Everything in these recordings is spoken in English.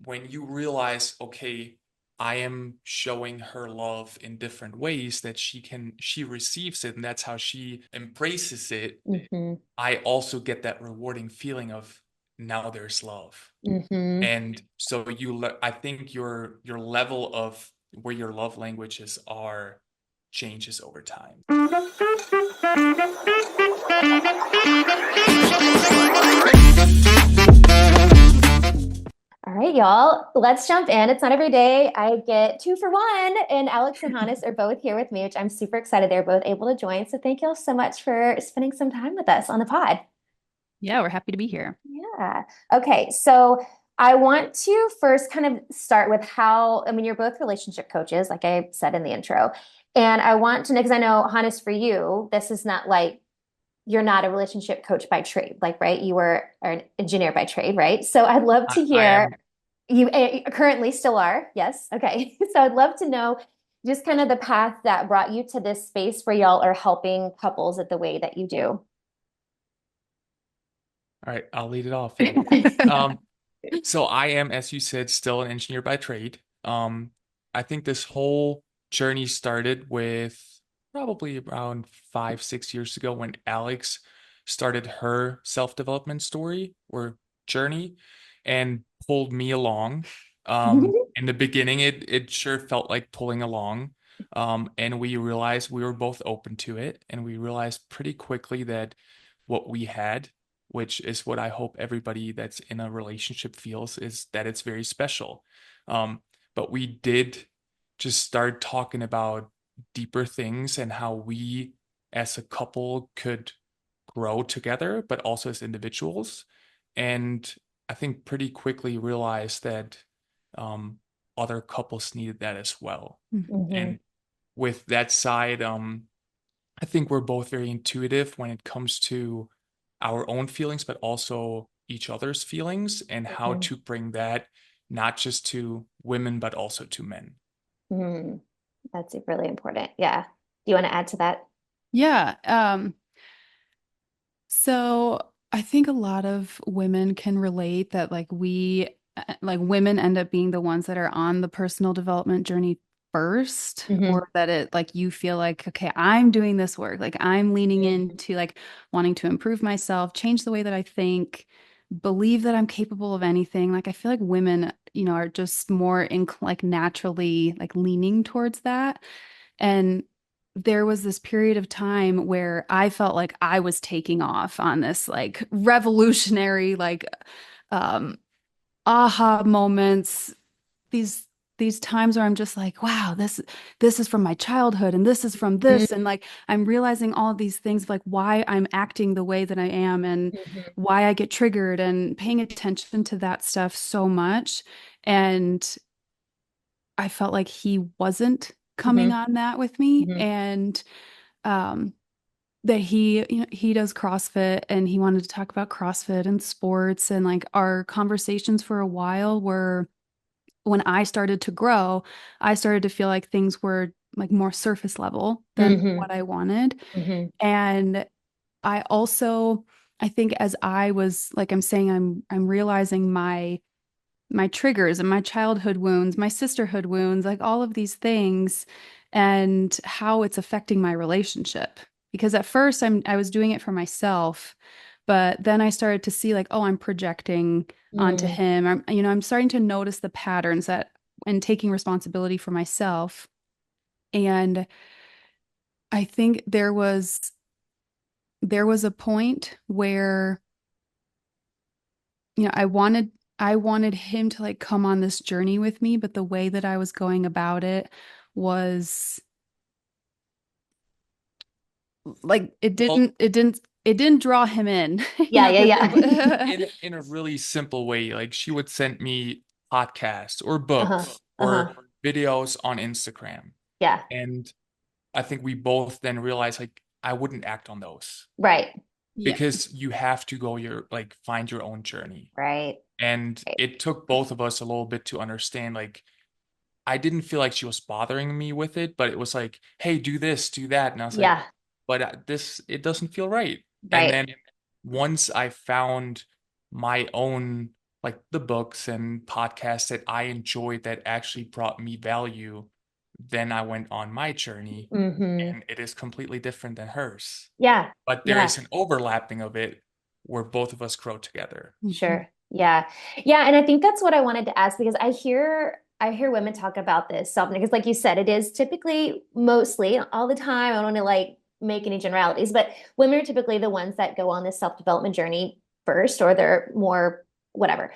when you realize, okay, I am showing her love in different ways that she receives it and that's how she embraces it. Mm-hmm. I also get that rewarding feeling of now there's love. Mm-hmm. And so I think your level of where your love languages are changes over time. All right, y'all, let's jump in. It's not every day I get two for one, and Alex and Hannes are both here with me, which I'm super excited. They're both able to join. So thank y'all so much for spending some time with us on the pod. Yeah, we're happy to be here. Yeah. Okay. So I want to first kind of start with how, I mean, you're both relationship coaches, like I said in the intro. And I want to know, because I know, Hannes, for you, this is not like you're not a relationship coach by trade, like, right? You are an engineer by trade, right? So I'd love to I hear am you currently still are. Yes. Okay. So I'd love to know just kind of the path that brought you to this space where y'all are helping couples at the way that you do. All right, I'll lead it off then. So I am, as you said, still an engineer by trade. I think this whole journey started with probably around 5, 6 years ago when Alex started her self-development story or journey and pulled me along. In the beginning, it sure felt like pulling along. And we realized we were both open to it, and we realized pretty quickly that what we had, which is what I hope everybody that's in a relationship feels, is that it's very special. But we did just start talking about deeper things and how we as a couple could grow together, but also as individuals. And I think pretty quickly realized that um, other couples needed that as well. Mhm. And with that side, I think we're both very intuitive when it comes to our own feelings, but also each other's feelings and how Mhm. to bring that not just to women, but also to men. Mhm. That's really important. Yeah. Do you want to add to that? Yeah. So I think a lot of women can relate that like women end up being the ones that are on the personal development journey first, Hmm. or that it like you feel like, okay, I'm doing this work, like I'm leaning into like wanting to improve myself, change the way that I think, believe that I'm capable of anything. Like I feel like women, are just more like naturally like leaning towards that. And there was this period of time where I felt like I was taking off on this like revolutionary, like um aha moments, these these times where I'm just like, wow, this is from my childhood and this is from this. And like I'm realizing all of these things like why I'm acting the way that I am and Hmm. why I get triggered and paying attention to that stuff so much. And I felt like he wasn't coming Hmm. on that with me. Hmm. And um that he does CrossFit and he wanted to talk about CrossFit and sports, and like our conversations for a while were, when I started to grow, I started to feel like things were like more surface level than Hmm. what I wanted. Hmm. And I also, I think as I was like I'm saying, I'm realizing my triggers and my childhood wounds, my sisterhood wounds, like all of these things, and how it's affecting my relationship. Because at first I was doing it for myself, but then I started to see like, oh, I'm projecting onto Hmm. him. I'm starting to notice the patterns that and taking responsibility for myself. And I think there was a point where I wanted him to like come on this journey with me, but the way that I was going about it was like Well, it didn't draw him in, Yeah, yeah, yeah. in a really simple way, like she would send me podcasts or Uh-huh. books Uh-huh. or videos on Instagram. Yeah. And I think we both then realized like I wouldn't act on those Right. Yeah. because you have to go find your own journey. Right. And Right. it took both of us a little bit to understand, like, I didn't feel like she was bothering me with it, but it was like, hey, do this, do that. And I was like, Yeah. but it doesn't feel right. And Right. then once I found my own like the books and podcasts that I enjoyed that actually brought me value, then I went on my journey, Hmm. and it is completely different than hers. Yeah. But there Yeah. is an overlapping of it where both of us grow together. Mhm. Sure. Yeah. Yeah. And I think that's what I wanted to ask because I hear women talk about this self because like you said, it is typically mostly all the time. I don't want to like make any generalities, but women are typically the ones that go on this self-development journey first, or they're more whatever.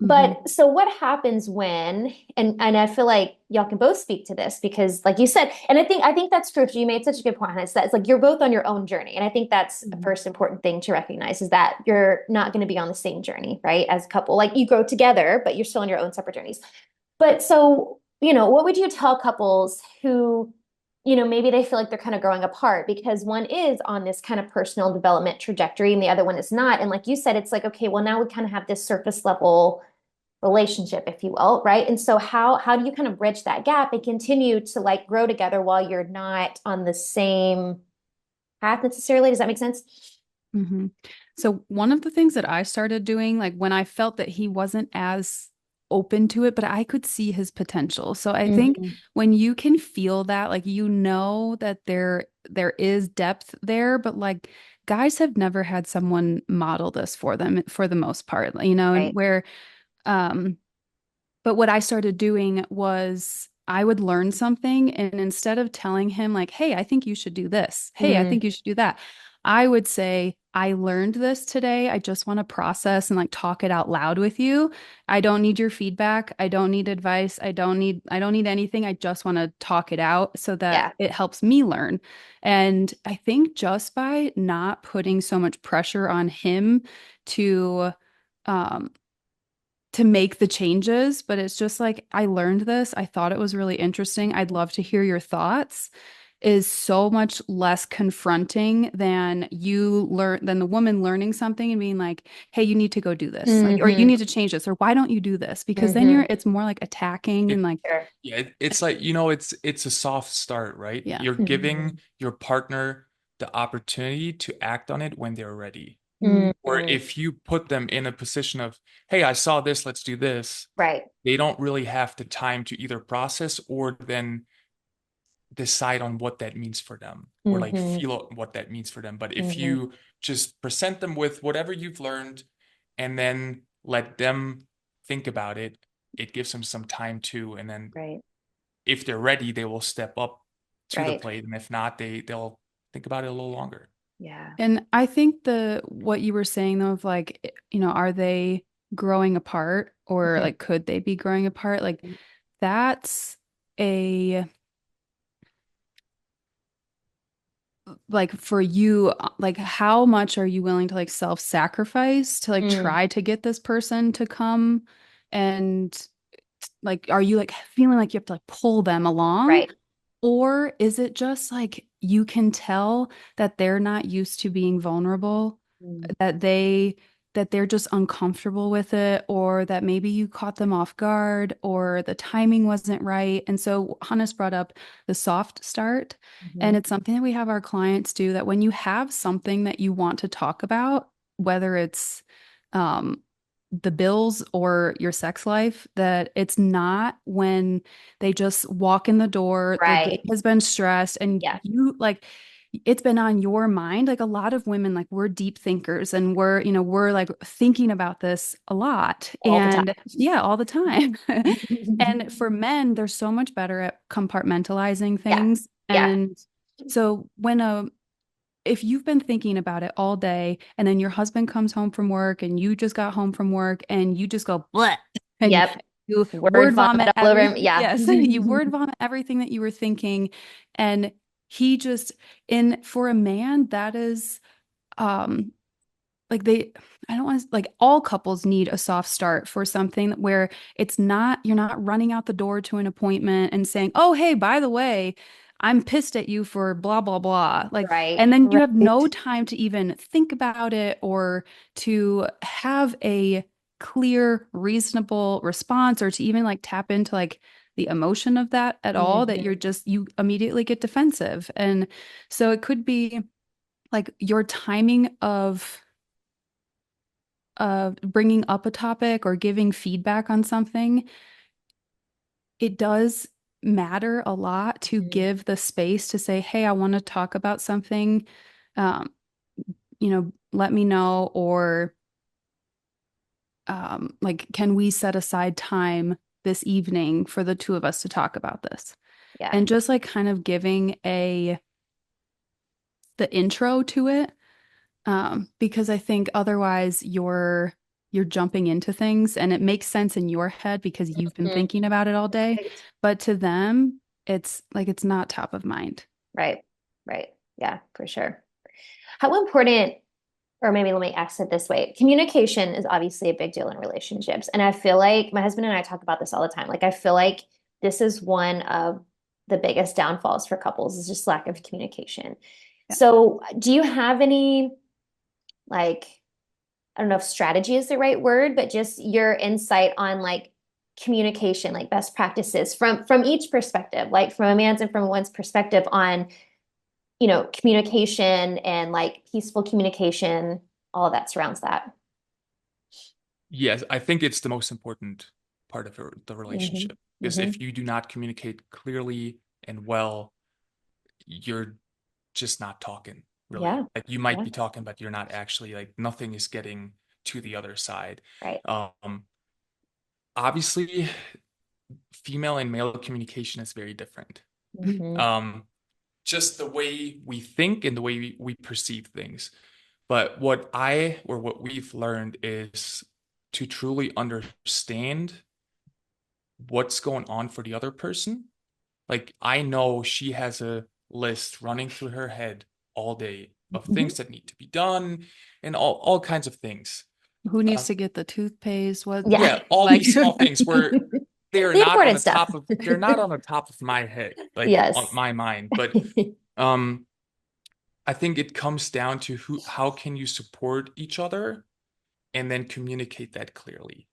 Mhm. But so what happens when, and I feel like y'all can both speak to this because like you said, and I think that's true. You made such a good point on it. That it's like you're both on your own journey. And I think that's a Mhm. first important thing to recognize is that you're not going to be on the same journey, right? As a couple. Like you grow together, but you're still on your own separate journeys. But so, what would you tell couples who, maybe they feel like they're kind of growing apart because one is on this kind of personal development trajectory and the other one is not. And like you said, it's like, okay, well, now we kind of have this surface level relationship, if you will, right? And so how do you kind of bridge that gap and continue to like grow together while you're not on the same path necessarily? Does that make sense? Mhm. So one of the things that I started doing, like when I felt that he wasn't as open to it, but I could see his potential. So I think Hmm. when you can feel that, like you know that there is depth there, but like guys have never had someone model this for them for the most part, and Right. where um but what I started doing was I would learn something, and instead of telling him, like, hey, I think you should do this, hey, I Mm, think you should do that, I would say, I learned this today. I just want to process and like talk it out loud with you. I don't need your feedback. I don't need advice. I don't need anything. I just want to talk it out so that yeah. it helps me learn. And I think just by not putting so much pressure on him to um to make the changes, but it's just like, I learned this. I thought it was really interesting. I'd love to hear your thoughts, is so much less confronting than the woman learning something and being like, hey, you need to go do this. Like, or you Hmm. need to change this, or why don't you do this? Because then Hmm. it's more like attacking It and like, Sure. Yeah, it's like, it's a soft start, right? yeah. You're Hmm. giving your partner the opportunity to act on it when they're ready. Mm, Or Hmm. if you put them in a position of, hey, I saw this, let's do this, Right. they don't really have the time to either process or then decide on what that means for them, or like Hmm. feel what that means for them. But if Hmm. you just present them with whatever you've learned and then let them think about it, it gives them some time too. And then Right. if they're ready, they will step up to the Right. plate. And if not, they'll think about it a little longer. Yeah. And I think the what you were saying though of like, are they growing apart, or Hmm. like could they be growing apart? Like that's a like for you, like how much are you willing to like self-sacrifice to like Mm. try to get this person to come, and like are you like feeling like you have to like pull them along, Right. or is it just like you can tell that they're not used to being vulnerable, Mm. that they're just uncomfortable with it, or that maybe you caught them off guard, or the timing wasn't right. And so Hannes brought up the soft start, and Hmm. it's something that we have our clients do, that when you have something that you want to talk about, whether it's um the bills or your sex life, that it's not when they just walk in the door, the day Right. has been stressed, and Yeah. you like it's been on your mind. Like a lot of women, like we're deep thinkers, and we're like thinking about this a lot. All the And time. yeah, all the time. And for men, they're so much better at compartmentalizing Yeah. things. Yeah. And so if you've been thinking about it all day, and then your husband comes home from work and you just got home from work and you just go bleh, and Yep. you Word word vomit vomit all over him. everything. Yeah. Yes, you word vomit everything that you were thinking. And he just, and for a man, that is um like I don't want to, like all couples need a soft start for something where it's not, you're not running out the door to an appointment and saying, oh, hey, by the way, I'm pissed at you for blah, blah, blah. Like, Right. and then you have no Right. time to even think about it, or to have a clear, reasonable response, or to even like tap into like the emotion of that at all, that Hmm. you immediately get defensive. And so it could be like your timing bringing up a topic or giving feedback on something, it does matter a lot to give the space to say, hey, I want to talk about something. Um, let me know, or like, can we set aside time this evening for the two of us to talk about this? Yeah. And just like kind of giving the intro to it, because I think otherwise you're jumping into things and it makes sense in your head because you've been Mhm. thinking about it all day, Right. but to them, it's like it's not top of mind. Right. Right. Yeah, for sure. How important, or maybe let me ask it this way. Communication is obviously a big deal in relationships. And I feel like my husband and I talk about this all the time. Like, I feel like this is one of the biggest downfalls for couples is just lack of communication. Yeah. So, do you have any, like, I don't know if strategy is the right word, but just your insight on like communication, like best practices from each perspective, like from a man's and from a woman's perspective on, communication and like peaceful communication, all that surrounds that. Yes, I think it's the most important part of the Hmm. relationship because Hmm. if you do not communicate clearly and well, you're just not talking really. Yeah. Like you might Yeah. be talking, but you're not actually like nothing is getting to the other side. Right. Obviously, female and male communication is very different. Hmm. Um, just the way we think and the way we perceive things. But what we've learned is to truly understand what's going on for the other person. Like I know she has a list running through her head all day of Hmm. things that need to be done and all kinds of things. Who needs Uh, to get the toothpaste? What, Yeah. yeah, all like, these small things where The important stuff. they're not on the top of my head, like on Yes. my mind. But um I think it comes down to how can you support each other and then communicate that clearly.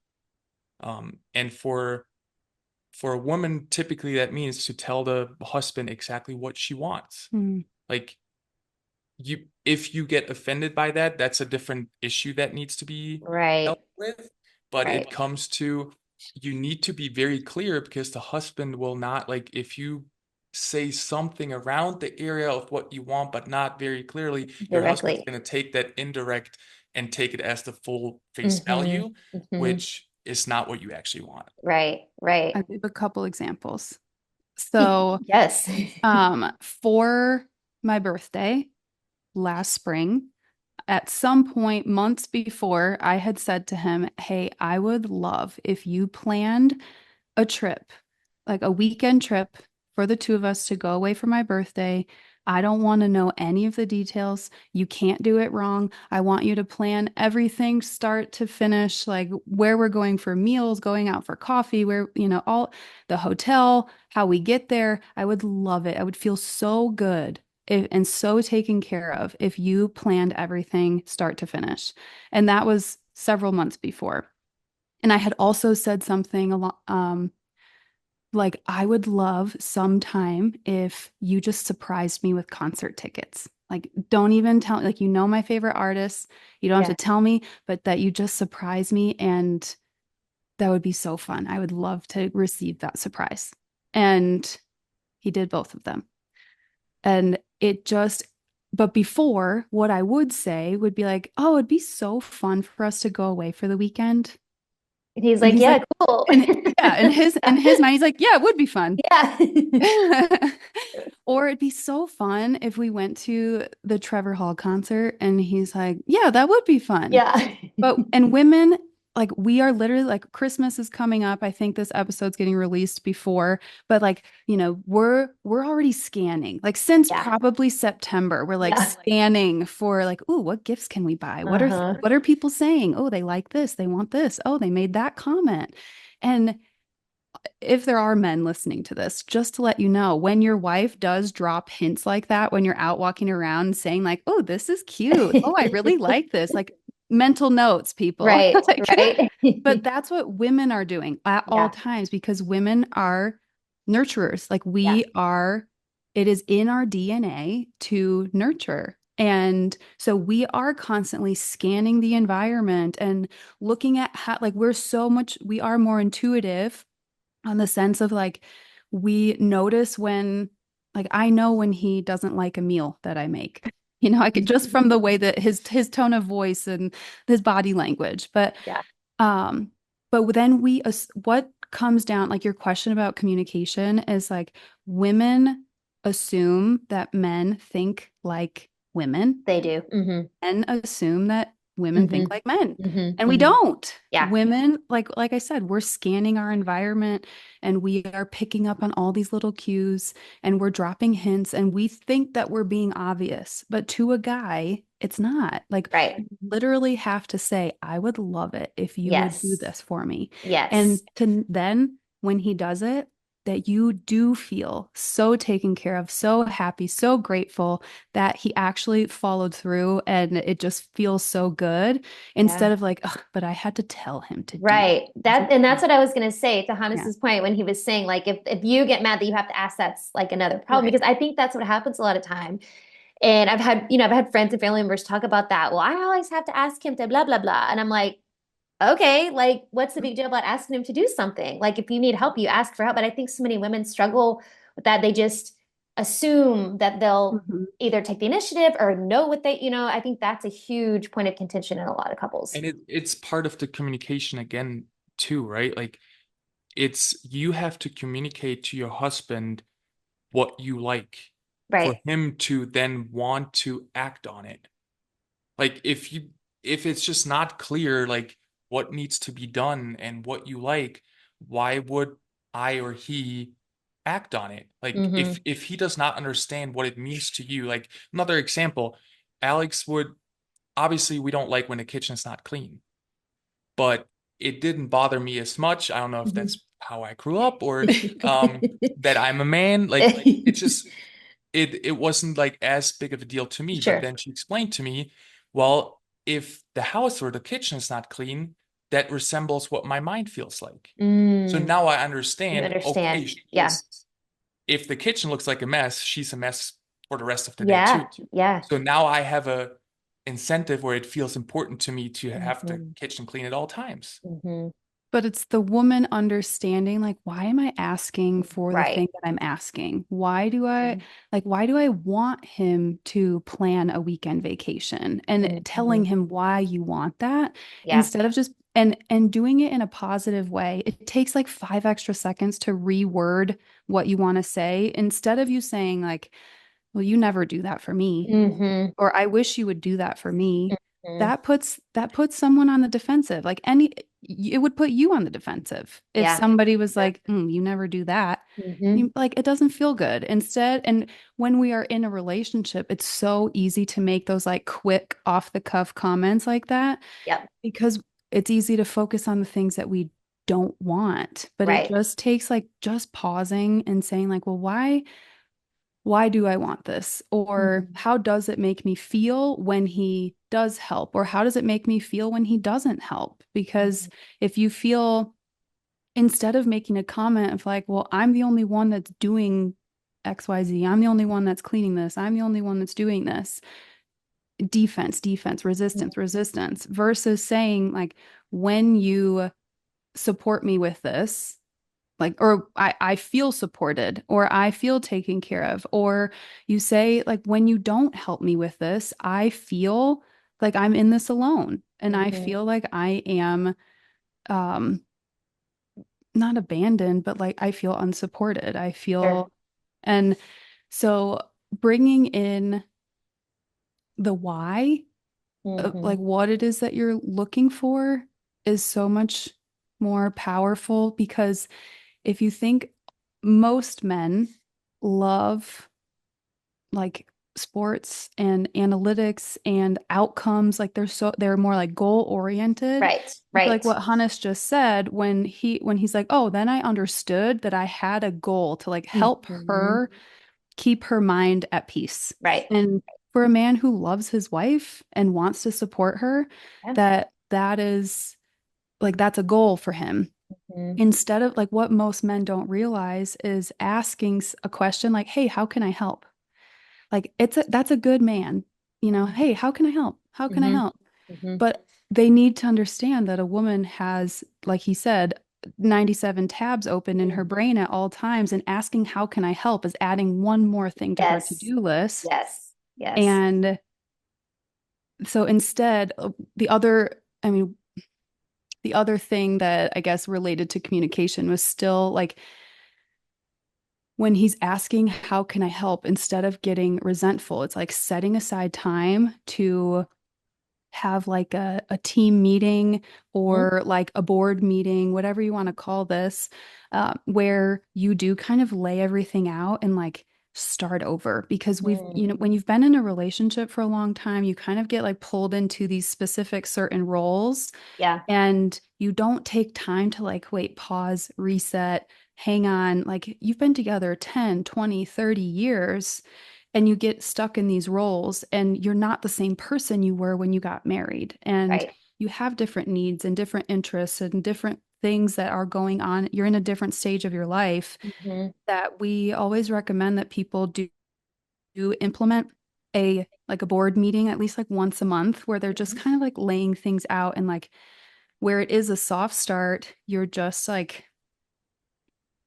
And for a woman, typically that means to tell the husband exactly what she wants. hmm, Like if you get offended by that, that's a different issue that needs to be Right. dealt with. But Right. it comes to you need to be very clear because the husband will not like if you say something around the area of what you want, but not very clearly, your husband's Directly. going to take that indirect and take it as the full face Hmm. value, Hmm. which is not what you actually want. Right. Right. I give a couple examples. So, Yes. for my birthday last spring, at some point months before, I had said to him, hey, I would love if you planned a trip, like a weekend trip for the two of us to go away for my birthday. I don't want to know any of the details. You can't do it wrong. I want you to plan everything start to finish, like where we're going for meals, going out for coffee, where, all the hotel, how we get there. I would love it. I would feel so good and so taken care of if you planned everything start to finish. And that was several months before. And I had also said something like, I would love sometime if you just surprised me with concert tickets. Like, don't even tell, like, my favorite artists. You don't have Yeah. to tell me, but that you just surprise me. And that would be so fun. I would love to receive that surprise. And he did both of them. And but before, what I would say would be like, oh, it'd be so fun for us to go away for the weekend. And he's And like, he's yeah, like, cool. and yeah, in his mind, he's like, yeah, it would be fun. Yeah. Or it'd be so fun if we went to the Trevor Hall concert and he's like, yeah, that would be fun. Yeah. And women, like we are literally like Christmas is coming up. I think this episode's getting released before, but like, we're already scanning. Like since Yeah. probably September, we're like Yeah. scanning for like, ooh, what gifts can we buy? Uh-huh. What are people saying? Oh, they like this, they want this. Oh, they made that comment. And if there are men listening to this, just to let you know, when your wife does drop hints like that, when you're out walking around saying, like, oh, this is cute. Oh, I really like this. Like mental notes, people. Right. Like, Right. but that's what women are doing at all Yeah. times because women are nurturers. Like Yeah. it is in our DNA to nurture. And so we are constantly scanning the environment and looking at how, like, we are more intuitive on the sense of like, we notice when, like, I know when he doesn't like a meal that I make. I could just from the way that his tone of voice and his body language. Yeah, Um, but then what comes down, like your question about communication is like women assume that men think like women they do. and assume that women think Hmm. like men. Hmm. And we Hmm. don't. Yeah. Women, like I said, we're scanning our environment and we are picking up on all these little cues and we're dropping hints and we think that we're being obvious. But to a guy, it's not. Like Right. you literally have to say, I would love it if you would do Yes. this for me. And Yes. to then when he does it, that you do feel so taken care of, so happy, so grateful that he actually followed through and it just feels so good Yeah. instead of like, "Ugh, but I had to tell him to do Right. it." That's what I was gonna say to Yeah. Hannes's point when he was saying like if you get mad that you have to ask, that's like another problem Right. because I think that's what happens a lot of time. And I've had friends and family members talk about that. Well, I always have to ask him to blah blah blah. And I'm like, okay, like what's the big deal about asking him to do something? Like if you need help, you ask for help. But I think so many women struggle with that. They just assume that they'll Mhm. either take the initiative or know what I think that's a huge point of contention in a lot of couples. And it's part of the communication again too, right? Like it's you have to communicate to your husband what you like for Right. him to then want to act on it. Like if it's just not clear like what needs to be done and what you like, why would I or he act on it? Like Mm-hmm. if he does not understand what it means to you, like another example, Alex would obviously we don't like when the kitchen is not clean, but it didn't bother me as much. I don't know if Mm-hmm. that's how I grew up or um that I'm a man. Like it's just it wasn't like as big of a deal to me. But Sure. then she explained to me, well, if the house or the kitchen is not clean, that resembles what my mind feels like. So Mm, now I you understand, okay, understand. Yeah. if the kitchen looks like a mess, she's a mess for the rest of the day Yeah. too. Yeah. So now I have a incentive where it feels important to me to have the Hmm. kitchen clean at all times. Hmm. But it's the woman understanding, like, why am I asking for the Right. thing that I'm asking? Mhm. Why do I want him to plan a weekend vacation and telling Mhm. him why you want that Yeah. instead of just and doing it in a positive way? It takes like 5 extra seconds to reword what you want to say instead of you saying like, well, you never do that for me Hmm. or I wish you would do that for me. Hmm. That puts someone on the defensive. It would put you on the defensive if Yeah. somebody was like, you never do that. Hmm. Like it doesn't feel good. Instead, and when we are in a relationship, it's so easy to make those like quick off the cuff comments like that Yep. because it's easy to focus on the things that we don't want. But it Right. just takes like just pausing and saying like, well, why do I want this? Or Mhm. how does it make me feel when he does help? Or how does it make me feel when he doesn't help? Because Mhm. if you feel, instead of making a comment of like, well, I'm the only one that's doing XYZ, I'm the only one that's cleaning this, I'm the only one that's doing this, defense, defense, resistance, resistance, versus saying, like, when you support me with this, like or I feel supported or I feel taken care of or you say like when you don't help me with this I feel like I'm in this alone and I Mhm. feel like I am um not abandoned but like I feel unsupported I Sure. feel and so bringing in the why of Hmm. like what it is that you're looking for is so much more powerful because if you think most men love like sports and analytics and outcomes, like they're more like goal oriented. Right. I feel like Right. what Hannes just said when he's like, oh, then I understood that I had a goal to like help Hmm. her keep her mind at peace. Right. And for a man who loves his wife and wants to support her, Yeah. that is like that's a goal for him Mhm. instead of like what most men don't realize is asking a question like, hey, how can I help? Like that's a good man. hey, how can I help? How can I Hmm. help? Hmm. But they need to understand that a woman has, like he said, 97 tabs open in her brain at all times, and asking, how can I help, is adding one more thing to her Yes. to-do list. Yes. Yes. And so instead, I mean, the other thing that I guess related to communication was still like when he's asking, how can I help, instead of getting resentful, it's like setting aside time to have like a team meeting Hmm. or like a board meeting, whatever you want to call this, where you do kind of lay everything out and like start over. Because when you've been in a relationship for a long time, you kind of get like pulled into these specific certain roles, Yeah. and you don't take time to like, wait, pause, reset, hang on. Like you've been together 10, 20, 30 years, and you get stuck in these roles, and you're not the same person you were when you got married. And Right. you have different needs and different interests and different things that are going on. You're in a different stage of your life, Hmm. that we always recommend that people do implement a board meeting at least like once a month, where they're just kind of like laying things out, and like where it is a soft start, you're just like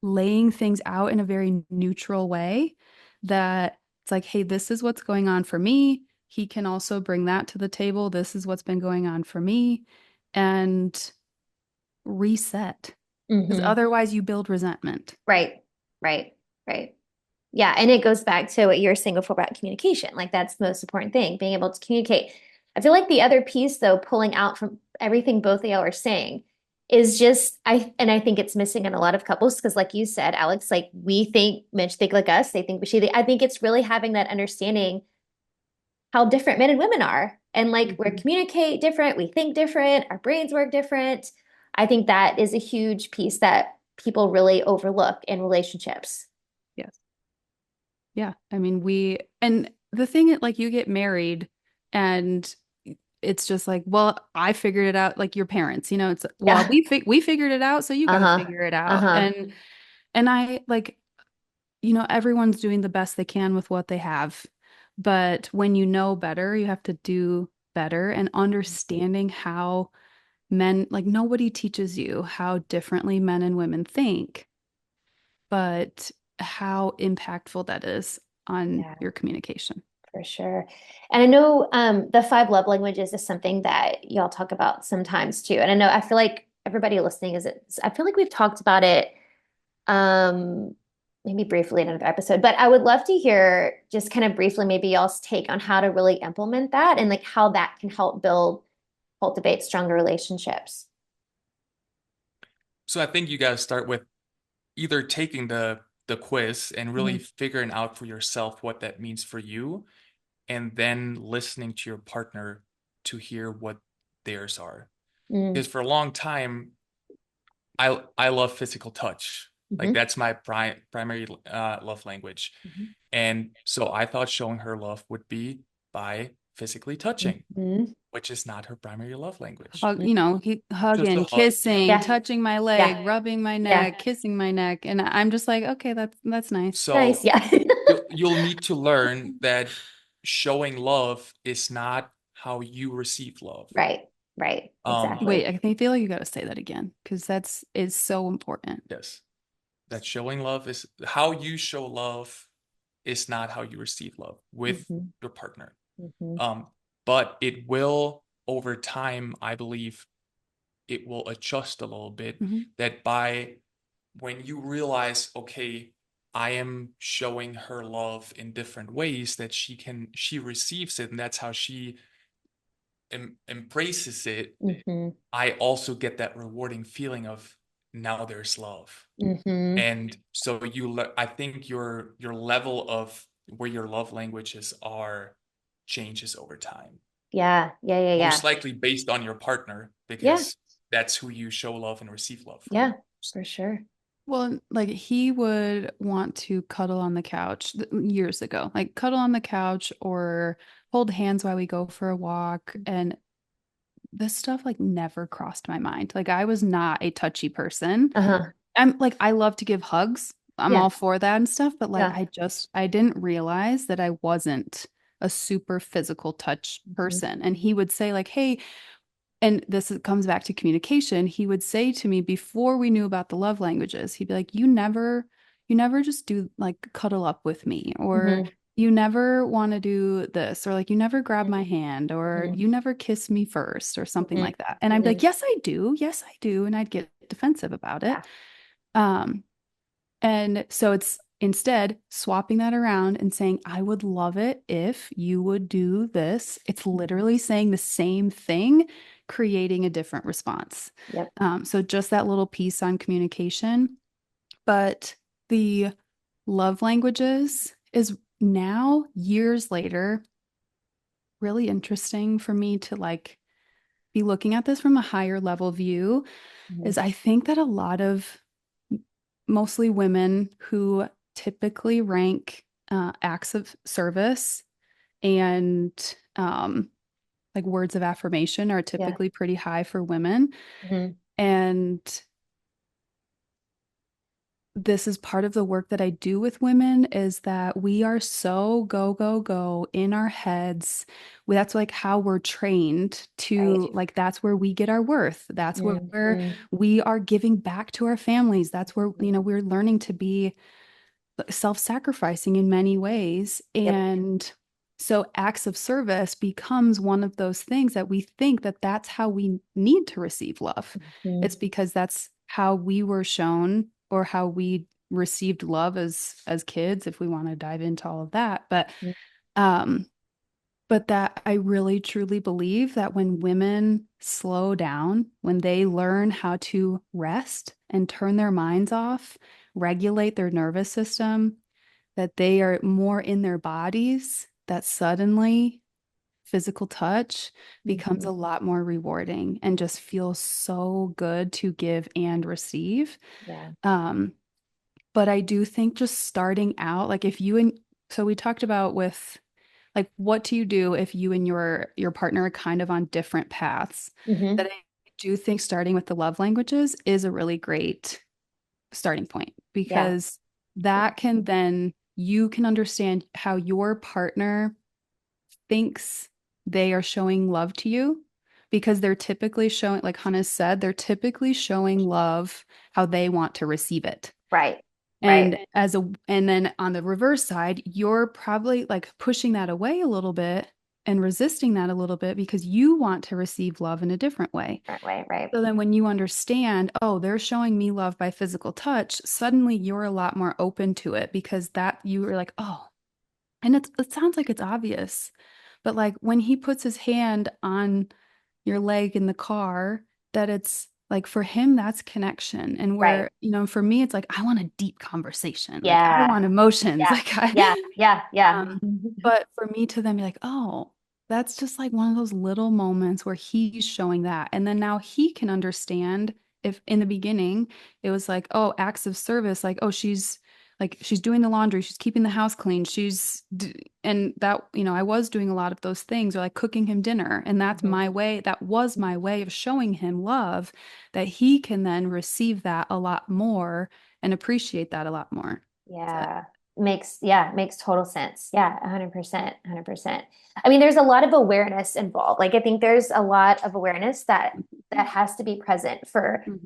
laying things out in a very neutral way, that it's like, hey, this is what's going on for me. He can also bring that to the table. This is what's been going on for me. And reset. Because Hmm. otherwise you build resentment. Right. Right. Right. Yeah, and it goes back to what you were saying before about communication. Like that's the most important thing, being able to communicate. I feel like the other piece, though, pulling out from everything both of y'all are saying, is just I think it's missing in a lot of couples because, like you said, Alex, like we think Mitch think like us, they think we she. I think it's really having that understanding how different men and women are, and like we Mhm. communicate different, we think different, our brains work different. I think that is a huge piece that people really overlook in relationships. Yes. Yeah. I mean, and the thing is, like, you get married and it's just like, well, I figured it out, like your parents, it's, well, Yeah. we figured it out, so you got to Uh-huh. figure it out. Uh-huh. And I like, everyone's doing the best they can with what they have. But when you know better, you have to do better, and understanding how like nobody teaches you how differently men and women think, but how impactful that is on Yeah, your communication. for sure. And I know the five love languages is something that y'all talk about sometimes too. And I know I feel like everybody listening I feel like we've talked about it um maybe briefly in another episode, but I would love to hear just kind of briefly maybe y'all's take on how to really implement that and like how that can help cultivate stronger relationships. So I think you got to start with either taking the quiz and really Mhm. figuring out for yourself what that means for you, and then listening to your partner to hear what theirs are. Mm. Because for a long time, I love physical touch. Like Mhm. that's my primary love language. Mhm. And so I thought showing her love would be by physically touching, Mhm. which is not her primary love language. Hug, Mhm. Just a hugging, hug. kissing, Yeah. touching my leg, Yeah. rubbing my Yeah. neck, kissing my neck. And I'm just like, okay, that's nice. Nice. So Yeah. you'll need to learn that showing love is not how you receive love. Right. Right. Um, Wait, Exactly. I feel like you got to say that again, because that's is so important. yes, that showing love is how you show love is not how you receive love with Hmm. your partner. Hmm. Um, but it will over time, I believe it will adjust a little bit Hmm. that by when you realize, okay, I am showing her love in different ways that she receives it and that's how she embraces it. Hmm. I also get that rewarding feeling of now there's love. Hmm. And so I think your level of where your love languages are changes over time. Yeah. Yeah. Yeah. Yeah. Most likely based on your partner Yeah. because that's who you show love and receive love Yeah. from. For sure. Well, like he would want to cuddle on the couch years ago, like cuddle on the couch or hold hands while we go for a walk. And this stuff like never crossed my mind. Like I was not a touchy person. Uh-huh. I'm like, I love to give hugs. I'm Yeah. all for that and stuff, but like Yeah. I didn't realize that I wasn't. a super physical touch Mhm. person. And he would say, like, hey, and comes back to communication. He would say to me before we knew about the love languages, he'd be like, you never just do like cuddle up with me, or Mhm. you never want to do this, or like you never grab my hand, or Mhm. you never kiss me first, or something Mhm. like that. And I'd be like, Mhm. yes, I do. Yes, I do. And I'd get defensive about it. Yeah. Um, and so it's instead swapping that around and saying, I would love it if you would do this. It's Mhm. literally saying the same thing, creating a different response. Yep. So just that little piece on communication. But the love languages is now, years later, really interesting for me to like be looking at this from a higher level view. Mhm. Is I think that a lot of mostly women who typically rank acts of service and like words of affirmation are Yeah. typically pretty high for women. Mhm. And this is part of the work that I do with women is that we are so go, go, go in our heads. That's like how we're trained Right. to, like, that's where we get our worth. That's where Mhm. we are giving back to our families. That's where, Mhm. we're learning to be self-sacrificing in many ways. Yep. And so acts of service becomes one of those things that we think that that's how we need to receive love. It's Mhm. because that's how we were shown or how we received love as kids, if we want to dive into all of that. Um but that I really truly believe that when women slow down, when they learn how to rest and turn their minds off, regulate their nervous system, that they are more in their bodies, that suddenly physical touch becomes Mhm. a lot more rewarding and just feels so good to give and receive. Yeah. Um, but I do think just starting out, like if you and so we talked about with like what do you do if you and your partner are kind of on different paths? That Mhm. I do think starting with the love languages is a really great starting point Yeah. because Yeah. that can then you can understand how your partner thinks they are showing love to you because they're typically showing, like Hannah said, they're typically showing love how they want to receive it. Right. Right. And then on the reverse side, you're probably like pushing that away a little bit and resisting that a little bit because you want to receive love in a different way. Right. Right. Right. So then when you understand, oh, they're showing me love by physical touch, suddenly you're a lot more open to it because that you are like, oh, and it sounds like it's obvious, but like when he puts his hand on your leg in the car, that it's like for him, that's connection. And Right. where, for me, it's like, I want a deep conversation. Like I Yeah. want emotions. Yeah. Like Yeah. Yeah. Yeah. um, but for me to then be like, oh, that's just like one of those little moments where he's showing that. And then now he can understand if in the beginning it was like, oh, acts of service, like, oh, she's doing the laundry, she's keeping the house clean, and that, I was doing a lot of those things or like cooking him dinner. And that's Mhm. my way, that was my way of showing him love, that he can then receive that a lot more and appreciate that a lot more. So, Yeah. Makes total sense. Yeah, 100%, 100%. I mean, there's a lot of awareness involved. Like I think there's a lot of awareness that has to be present for mhm.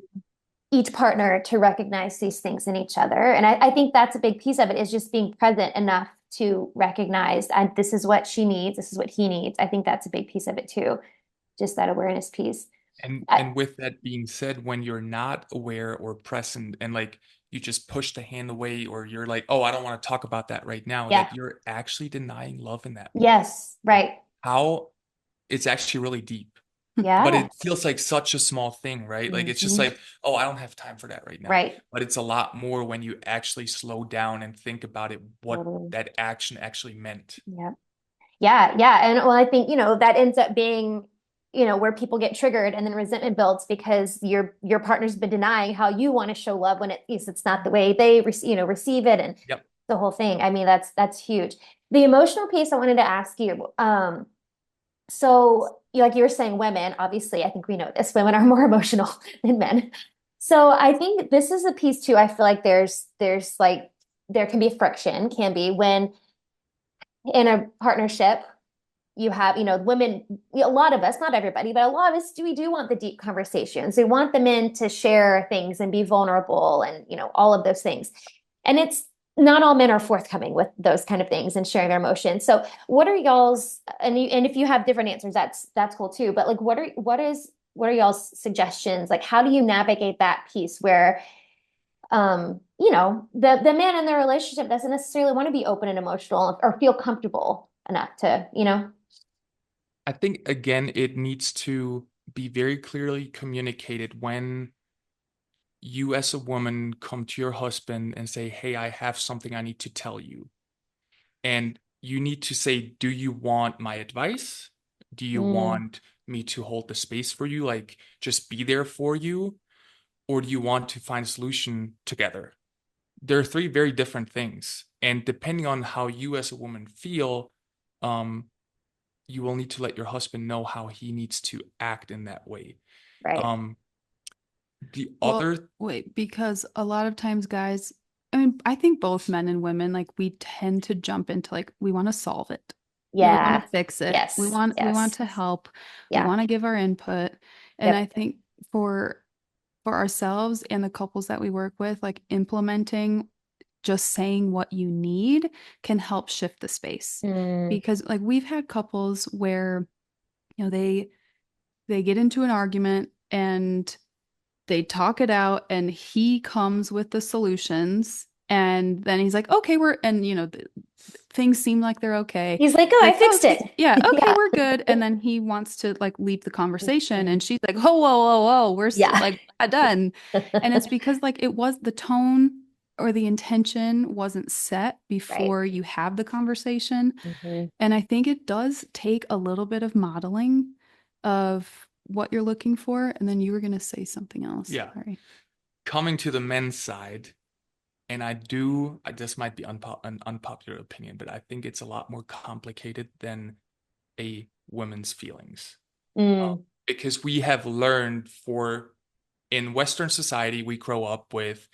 each partner to recognize these things in each other. And I think that's a big piece of it is just being present enough to recognize and this is what she needs, this is what he needs. I think that's a big piece of it too. Just that awareness piece. And with that being said, when you're not aware or present and like you just push the hand away or you're like, oh, I don't want to talk about that right now, Yeah. that you're actually denying love in that moment. Yes. Right. How it's actually really deep, but Yeah. it feels like such a small thing, right? Like it's just Mhm. like, oh, I don't have time for that right now. Right. But it's a lot more when you actually slow down and think about it, what Totally. that action actually meant. Yeah. Yeah, yeah. And well, I think, that ends up being, where people get triggered and then resentment builds because your partner's been denying how you want to show love when it's not the way they receive it and Yep. the whole thing. I mean, that's huge. The emotional piece I wanted to ask you, so like you were saying, women, obviously, I think we know this, women are more emotional than men. So I think this is a piece too. I feel like there's like there can be friction, can be when in a partnership, you have, women, a lot of us, not everybody, but a lot of us we do want the deep conversations. We want the men to share things and be vulnerable and, all of those things. And it's not all men are forthcoming with those kind of things and sharing their emotions. So what are y'all's, and if you have different answers, that's cool too. But like, what are y'all's suggestions? Like, how do you navigate that piece where, the man in their relationship doesn't necessarily want to be open and emotional or feel comfortable enough to, I think again, it needs to be very clearly communicated when you as a woman come to your husband and say, "Hey, I have something I need to tell you." And you need to say, "Do you want my advice? Do you Mm, want me to hold the space for you, like just be there for you? Or do you want to find a solution together?" There are three very different things. And depending on how you as a woman feel, um, you will need to let your husband know how he needs to act in that way. right. Um, the Well, other, wait, because a lot of times guys, I mean, I think both men and women, like we tend to jump into like we want to solve it. We want Yeah. to fix it. Yes. We want Yes. to help. We Yeah. want to give our input. And I Yep. think for for ourselves and the couples that we work with, like implementing just saying what you need can help shift the space. Mm, Because like we've had couples where, they get into an argument and they talk it out and he comes with the solutions and then he's like, okay, we're and things seem like they're okay. he's like, oh, I Like, oh, fixed it. yeah, okay, Yeah. we're good. And then he wants to like leave the conversation and she's like, whoa, whoa, whoa, whoa, we're Yeah. like not done. And it's because like it was the tone or the intention wasn't set Right. before you have the conversation. Hmm. And I think it does take a little bit of modeling of what you're looking for. And then you were going to say something else. yeah, Sorry. coming to the men's side, and this might be an unpopular opinion, but I think it's a lot more complicated than a woman's feelings. Mm, Because we have learned in Western society, we grow up with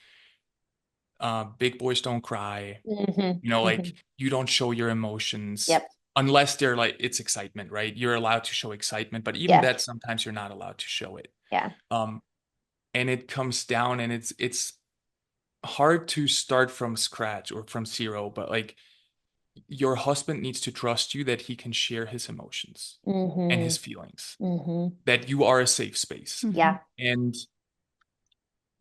big boys don't cry. hmm. Hmm. Like you don't show your emotions Yep. unless they're like it's excitement, right? You're allowed to show excitement, but even Yeah. that sometimes you're not allowed to show it. Yeah. Um, and it comes down and it's hard to start from scratch or from zero, but like your husband needs to trust you that he can share his emotions and Hmm. his feelings, Hmm. that you are a safe space. Mhm. Yeah. And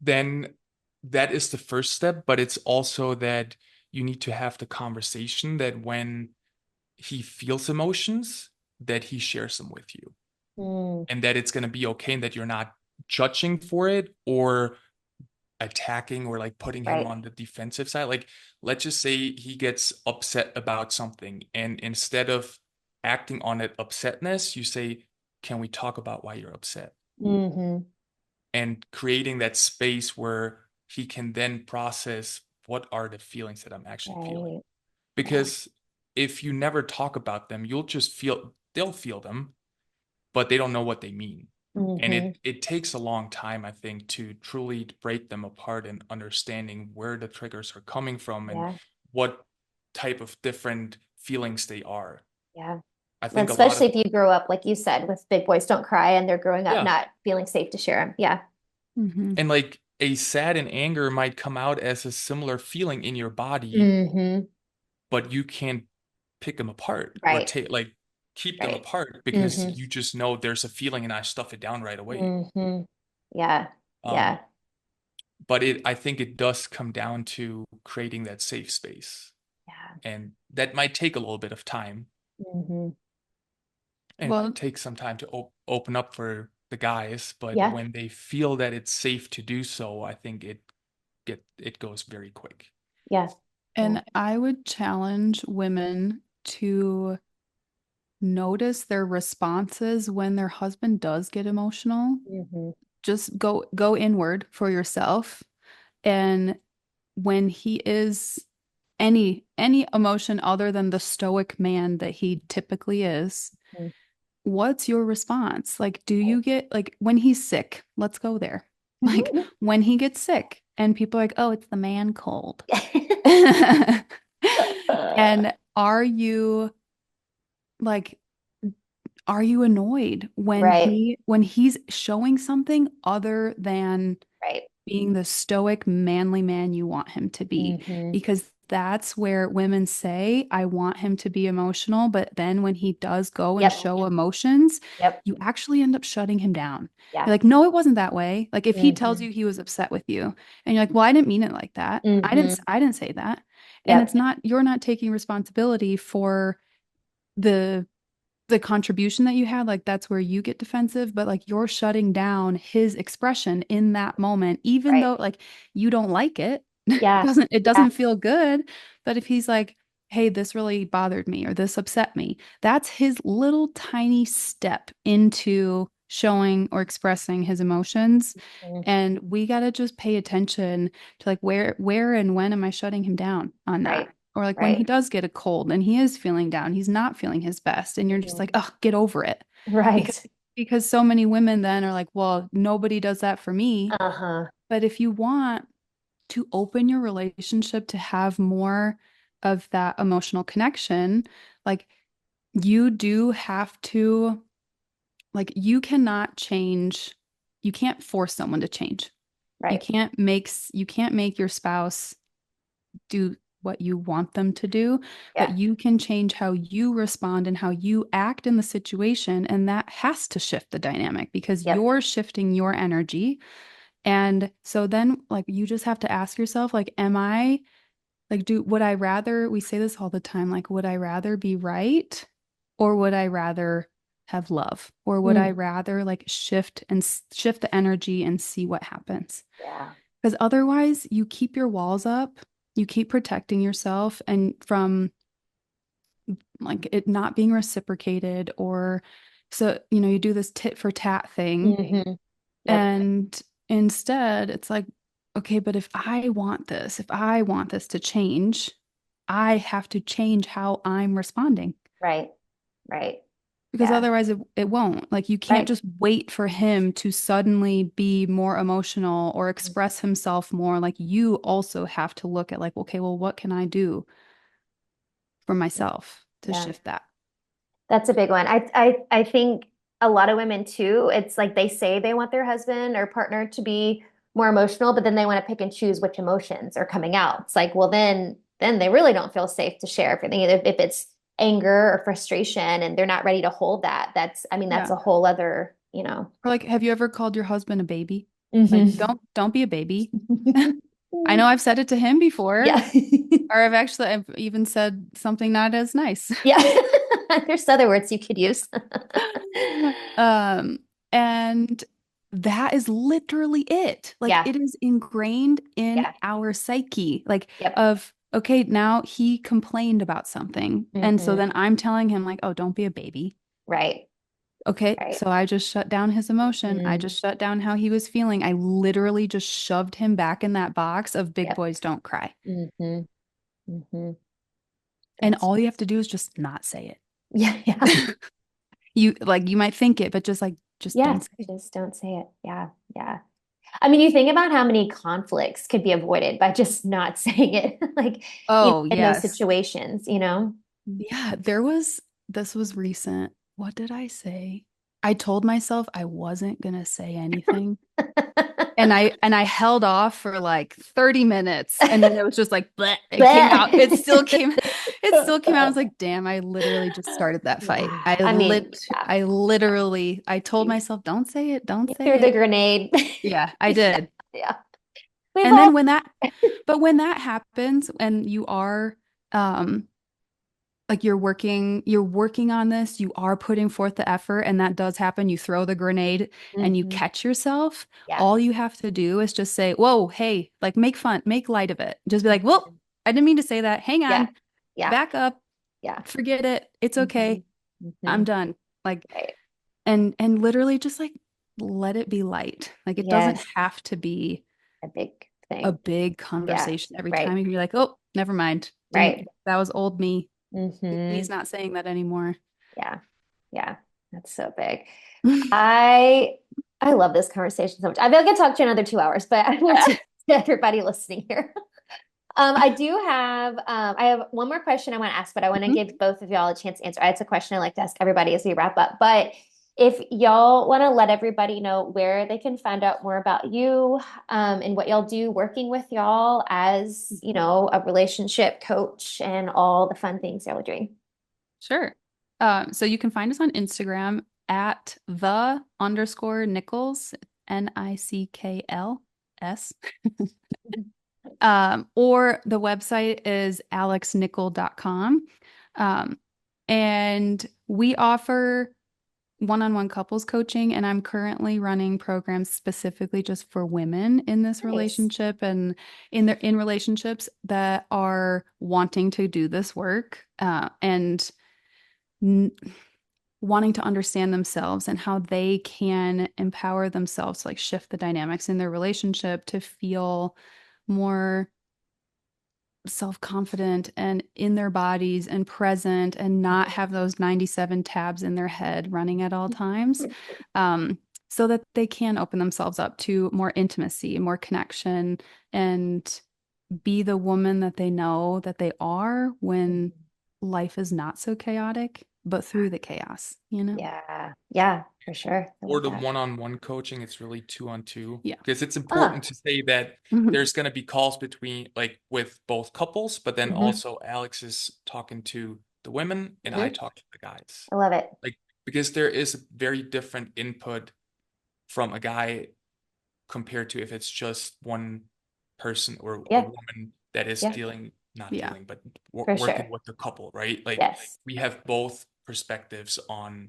then that is the first step, but it's also that you need to have the conversation that when he feels emotions, that he shares them with you Mm, and that it's going to be okay and that you're not judging for it or attacking or like putting him right. on the defensive side. Like, let's just say he gets upset about something, and instead of acting on it upsetness, you say, "Can we talk about why you're upset?" Hmm. And creating that space where he can then process what are the feelings that I'm actually feeling. Right. Yeah. Because if you never talk about them, you'll just they'll feel them, but they don't know what they mean. And Hmm. it takes a long time, I think, to truly break them apart and understanding where the triggers are coming from and Yeah. what type of different feelings they are. Yeah. I Well, think a lot especially of, if you grow up, like you said, with big boys don't cry and they're growing up yeah. not feeling safe to share them. Yeah. Mhm. And like a sad and anger might come out as a similar feeling in your body, Hmm. but you can't pick them apart or Right. take like keep them Right. apart because Hmm. you just know there's a feeling and I stuff it down right away. Hmm. Yeah. Um, Yeah. but I think it does come down to creating that safe space. Yeah. And that might take a little bit of time Hmm. and might Well, take some time to open up for the guys, but Yeah. when they feel that it's safe to do so, I think it goes very quick. Yeah. Yeah. and I would challenge women to notice their responses when their husband does get emotional. Hmm. Just go inward for yourself. And when he is any emotion other than the stoic man that he typically is, what's your response? Like, do you get like when he's sick? Let's go there. Like when he gets sick and people are like, "Oh, it's the man cold." And are you like, are you annoyed when Right. he's showing something other than Right. being the stoic, manly man you want him to be? Hmm. Because that's where women say, I want him to be emotional. But then when he does go and Yep. show emotions, Yep. you actually end up shutting him down. Yeah. You're like, no, it wasn't that way. Like if he tells Hmm. you he was upset with you and you're like, well, I didn't mean it like that. Hmm. I didn't say that. And Yep. you're not taking responsibility for the contribution that you had, like that's where you get defensive, but like you're shutting down his expression in that moment, even Right. though like you don't like it. Yeah. It Yeah. doesn't feel good. But if he's like, hey, this really bothered me or this upset me, that's his little tiny step into showing or expressing his emotions. Mhm. And we got to just pay attention to like where and when am I shutting him down on that? Right. Or like when he Right. does get a cold and he is feeling down, he's not feeling his best, and you're just Mhm. like, oh, get over it. Because Right. so many women then are like, well, nobody does that for me. Uh-huh. But if you want to open your relationship to have more of that emotional connection, like you do have to, like you cannot change, you can't force someone to change. Right. You can't make your spouse do what you want them to do, but Yeah. you can change how you respond and how you act in the situation. And that has to shift the dynamic because Yep. you're shifting your energy. And so then, like, you just have to ask yourself, like, am I like, would I rather, we say this all the time, like, would I rather be right or would I rather have love? Or would I Mm. rather like shift the energy and see what happens? Yeah. Because otherwise, you keep your walls up, you keep protecting yourself and from like it not being reciprocated or so, you do this tit for tat thing. Hmm. Yep. And instead, it's like, okay, but if I want this to change, I have to change how I'm responding Right. Right. because Yeah. otherwise it won't. Like you can't Right. just wait for him to suddenly be more emotional or express himself more. Like you also have to look at like, okay, well, what can I do for myself to Yeah. shift that? That's a big one. I think a lot of women too, it's like they say they want their husband or partner to be more emotional, but then they want to pick and choose which emotions are coming out. It's like, well, then they really don't feel safe to share everything. If it's anger or frustration and they're not ready to hold that, I mean, that's Yeah. a whole other. Or like, have you ever called your husband a baby? Like, Hmm. don't be a baby. I know I've said it to him before, Yeah. or I've even said something not as nice. Yeah. There's other words you could use. Um, and that is literally it. Like Yeah. it is ingrained in Yeah. our psyche, like Yep. of, okay, now he complained about something. And so Hmm. then I'm telling him like, oh, don't be a baby. Right. Okay, Right. so I just shut down his emotion. I Mm. just shut down how he was feeling. I literally just shoved him back in that box of big Yep. boys don't cry. Hmm. Hmm. And That's all you have to do is just not say yeah, yeah. it. You might think it, but just Yeah. don't say it. Just don't say it. Yeah. Yeah. I mean, you think about how many conflicts could be avoided by just not saying it, like, Oh, in those yes. situations. Yeah, this was recent. What did I say? I told myself I wasn't gonna say anything. And I held off for like 30 minutes and then it was just like bleh, it came out. It still came out. I was like, damn, I literally just started that fight. Yeah. I mean, yeah. I told You, myself, don't say it, don't you say threw the it. grenade. Yeah, I Yeah. did. Yeah. We've And all then when that happens and you are um like you're working on this, you are putting forth the effort, and that does happen. You throw the grenade and you Mhm. catch yourself. Yeah. All you have to do is just say, whoa, hey, like make light of it. Just be like, whoa, Mhm. I didn't mean to say that. Hang Yeah. on, Yeah. back up, Yeah. forget it. It's Hmm. okay. I'm Hmm. done. Like, Right. and literally just like let it be light. Like it doesn't Yes. have to be A big a thing. big Yeah. conversation every time. Right. You can be like, oh, never mind. Didn't Right. that was old me. He's Hmm. not saying that anymore. Yeah. Yeah. That's so big. I I love this conversation so much. I feel like I could talk to you another 2 hours, but I will do to everybody listening here. I do have I have one more question I want to ask, but I want to Mhm. give both of y'all a chance to answer. It's a question I like to ask everybody as we wrap up. But if y'all want to let everybody know where they can find out more about you, and what y'all do working with y'all as, a relationship coach and all the fun things y'all are doing. Sure. So you can find us on Instagram at _Nickls, Nickls. Or the website is alexnickel.com. Um, and we offer one-on-one couples coaching, and I'm currently running programs specifically just for women in this Nice. relationship and in relationships that are wanting to do this work, and n wanting to understand themselves and how they can empower themselves to like shift the dynamics in their relationship to feel more self-confident and in their bodies and present and not have those 97 tabs in their head running at all times, um, so that they can open themselves up to more intimacy, more connection, and be the woman that they know that they are when life is not so chaotic, but through the chaos, you know? Yeah, yeah, for sure. I Or love the that. one-on-one coaching, it's really 2-on-2 Yeah. because it's important Ah, to say that Mhm. there's going to be calls between like with both couples, but then hmm also Alex is talking to the women and I hmm talk to the guys. I love it. Like because there is a very different input from a guy compared to if it's just one person or a Yeah, woman that is yeah, dealing, not Yeah. dealing, but for working sure. with the couple, right? Like Yes. we have both perspectives hmm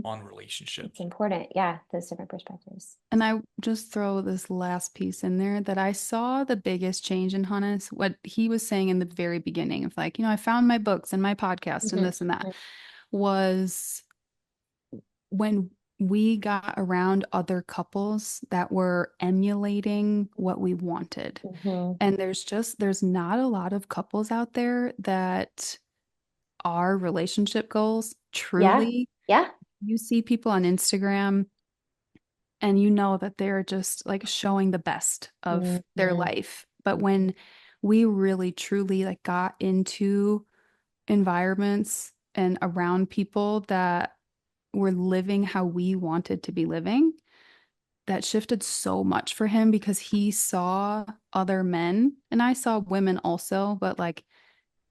on relationship. It's important. Yeah, those different perspectives. And I just throw this last piece in there that I saw the biggest change in Hannes, what he was saying in the very beginning of like, I found my books and my podcast and hmm this and that was when we got around other couples that were emulating what we wanted. hmm And there's not a lot of couples out there that are relationship goals Yeah, truly. yeah. You see people on Instagram and you know that they're just like showing the best of their hmm life. But when we really truly like got into environments and around people that were living how we wanted to be living, that shifted so much for him because he saw other men and I saw women also, but like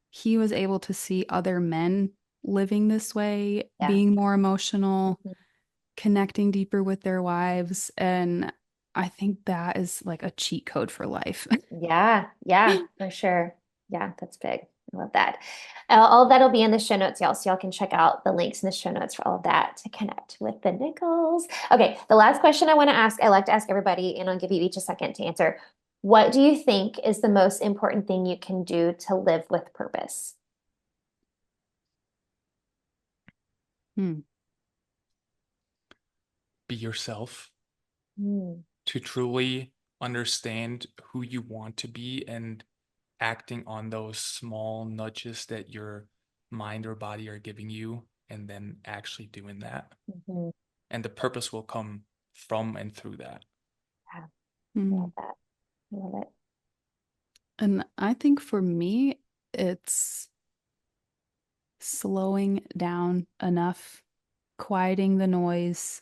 he was able to see other men living this way, Yeah. being more emotional, Mhm. connecting deeper with their wives. And I think that is like a cheat code for life. Yeah, yeah, for sure. Yeah, that's big. I love that. All of that'll be in the show notes, y'all. So y'all can check out the links in the show notes for all of that to connect with the Nickls. Okay, the last question I want to ask, I like to ask everybody, and I'll give you each a second to answer. What do you think is the most important thing you can do to live with purpose? Hmm. Be yourself Mm, to truly understand who you want to be and acting on those small nudges that your mind or body are giving you, and then actually doing that. mhm. And the purpose will come from and through that. Yeah, I Hmm. love that. I love it. And I think for me, it's slowing down enough, quieting the noise,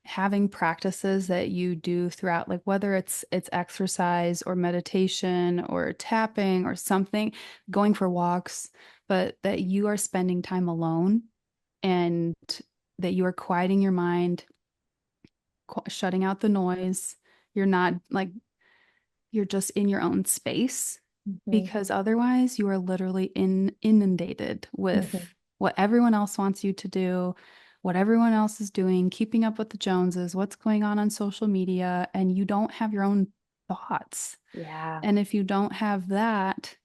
having practices that you do throughout, like whether it's exercise or meditation or tapping or something, going for walks, but that you are spending time alone and that you are quieting your mind, shutting out the noise. You're not like you're just in your own space Mhm, because otherwise you are literally inundated mhm. with what everyone else wants you to do, what everyone else is doing, keeping up with the Joneses, what's going on social media, and you don't have your own thoughts. Yeah. And if you don't have that,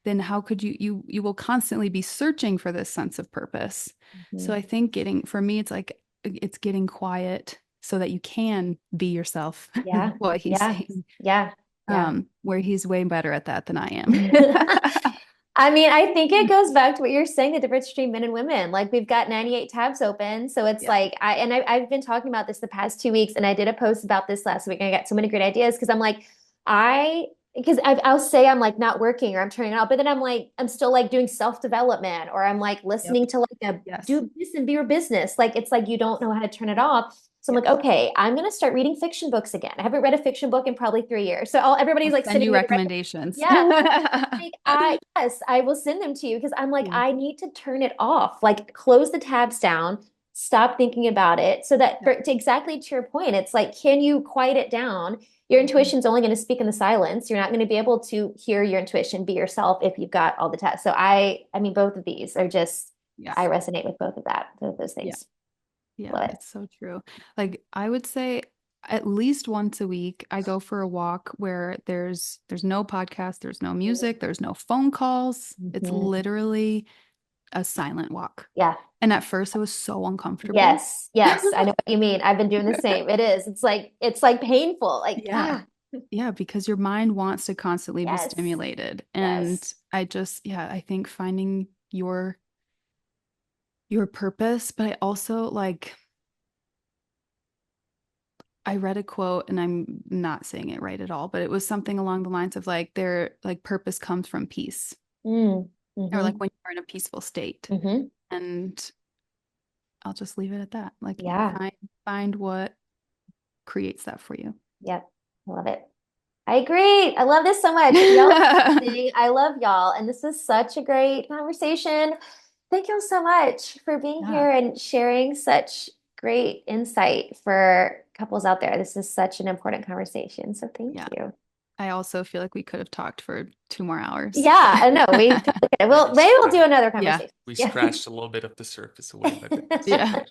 then how could you will constantly be searching for this sense of purpose. So Mhm. I think getting for me it's like it's getting quiet so that you can be yourself, Yeah. what he's Yeah. saying, Yeah. Yeah. where he's way better at that than I am. I mean, I think it goes back to what you're saying, the difference between men and women. Like we've got 98 tabs open. So it's Yeah. like I've been talking about this the past 2 weeks and I did a post about this last week and I got so many great ideas because I'm like, I because I'll say I'm like not working or I'm turning it off, but then I'm like, I'm still like doing self-development or I'm like Yep. listening to like Yes. do this and be your business. Like it's like you don't know how to turn it off. So I'm Yes. like, okay, I'm gonna start reading fiction books again. I haven't read a fiction book in probably 3 years. So everybody's I'll like send sending you me recommendations. yeah. Like yes, I will send them to you because I'm like, Yeah. I need to turn it off. Like close the tabs down, stop thinking about it. So that exactly to your point, it's like, can you quiet it down? Your intuition's only going to speak in the silence. You're not going to be able to hear your intuition, be yourself if you've got all the tabs. So I mean, both of these are just, Yeah. I resonate with both of those Yeah. things. Yeah, Love it. it's so true. Like I would say at least once a week I go for a walk where there's no podcast, there's no music, there's no phone calls. It's Mhm. literally a silent walk. Yeah. And at first it was so uncomfortable. Yes. Yes. I know what you mean. I've been doing the same. It is. It's like painful. Like, Yeah. Yeah, because your mind wants to constantly be yes. stimulated. And Yes. I think finding your purpose, but I also like I read a quote and I'm not saying it right at all, but it was something along the lines of like their like purpose comes from peace Mm. or like Hmm. when you're in a peaceful state. Hmm. And I'll just leave it at that. Like Yeah. find what creates that for you. Yep. I love it. I agree. I love this so much. Y'all are amazing. I love y'all. And this is such a great conversation. Thank y'all so much for being Yeah. here and sharing such great insight for couples out there. This is such an important conversation. So thank Yeah. you. I also feel like we could have talked for 2 more hours. Yeah, I know. Maybe we'll do another Yeah. conversation. We Yeah. scratched a little bit of the surface away with it. Yeah.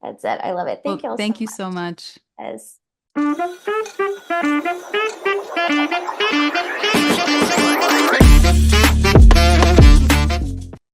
That's it. I love it. Thank Well, y'all so thank you much. so much. Yes.